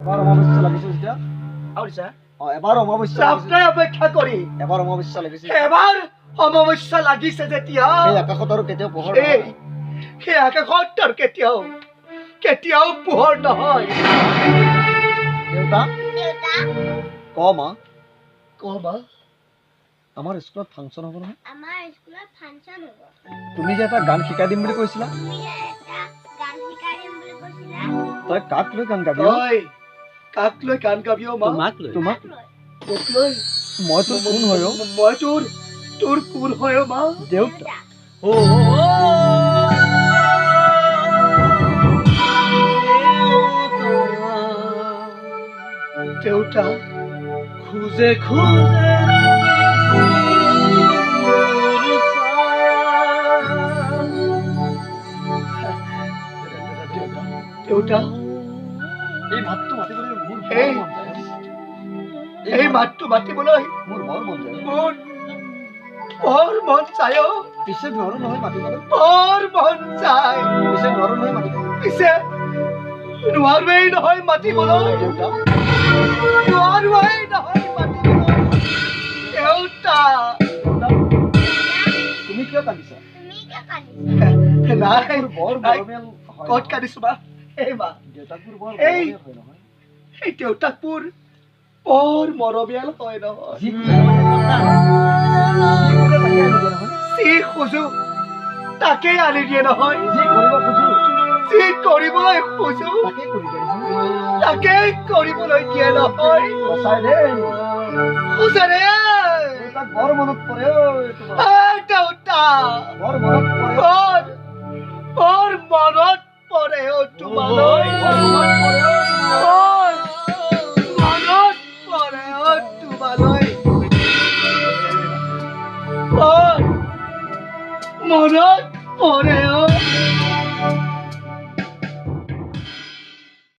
এবাৰ অমাৱস্যা লাগিছে যেতিয়া আউৰিছা এবাৰ অমাৱস্যা আপোনাৰ অপেক্ষা কৰি এবাৰ অমাৱস্যা লাগিছে এবাৰ অমাৱস্যা লাগিছে যেতিয়া সেই আকাশত আৰু কেতিয়াও পোহৰ সেই আকাশত তাৰ কেতিয়াও পোহৰ নহয় দেউতা ক মা কবা আমাৰ স্কুলত ফাংচন হ'ব নহয় আমাৰ স্কুলত ফাংচন হ'ব তুমি যে এটা গান শিকাই দিম বুলি কৈছিলা তুমি যে এটা গান শিকাই দিম বুলি কৈছিলা তই কাক লৈ গান গাবি তই কাক লৈ গান গাবি অ' মা তোমাক তোক লৈ মই তোৰ কোন হয় মই তোৰ কোন হয় অ' মা দেউতা দেউতা খোজে খোজে দেউতা এই মাতটো মাতিবলৈ মোৰ এই বৰ মন যায় এই মাতটো মাতিবলৈ মোৰ বৰ মন যায় মোৰ বৰ মন যায় অ' পিছে নোৱাৰো নহয় মাতিবলৈ বৰ মন যায় পিছে নোৱাৰো নহয় মাতিবলৈ পিছে নোৱাৰোৱেই নহয় মাতিবলৈ দেউতা নোৱাৰোৱেই নহয় মাতিবলৈ দেউতা তুমি কিয় কান্দিছা তুমি কিয় কান্দিছা নাই বৰ নাই, মৰমীয়াল হয় ক'ত কান্দিছো বা এই মা দেউতাকবোৰ বৰ এই মৰমীয়াল হয় নহয় এই দেউতাকবোৰ বৰ মৰমীয়াল হয় নহয় যি খোজে তাকে আনি দিয়ে নহয় যি খোজো তাকেই আনি দিয়ে নহয় যি কৰিব খোজো যি কৰিবলৈ খোজো তাকে কৰি দিয়ে নহয় তাকেই কৰিবলৈ দিয়ে নহয় সঁচাই দেই সঁচাৰে দেউতাক বৰ মনত পৰে ঐ তোমাৰ দেউতা বৰ মনত পৰে বৰ মনত পৰে অ' তোমালৈ বৰ মনত পৰে ঐ তোমাৰ। বৰ মনত পৰে অ' তোমালৈ বৰ মনত পৰে অ'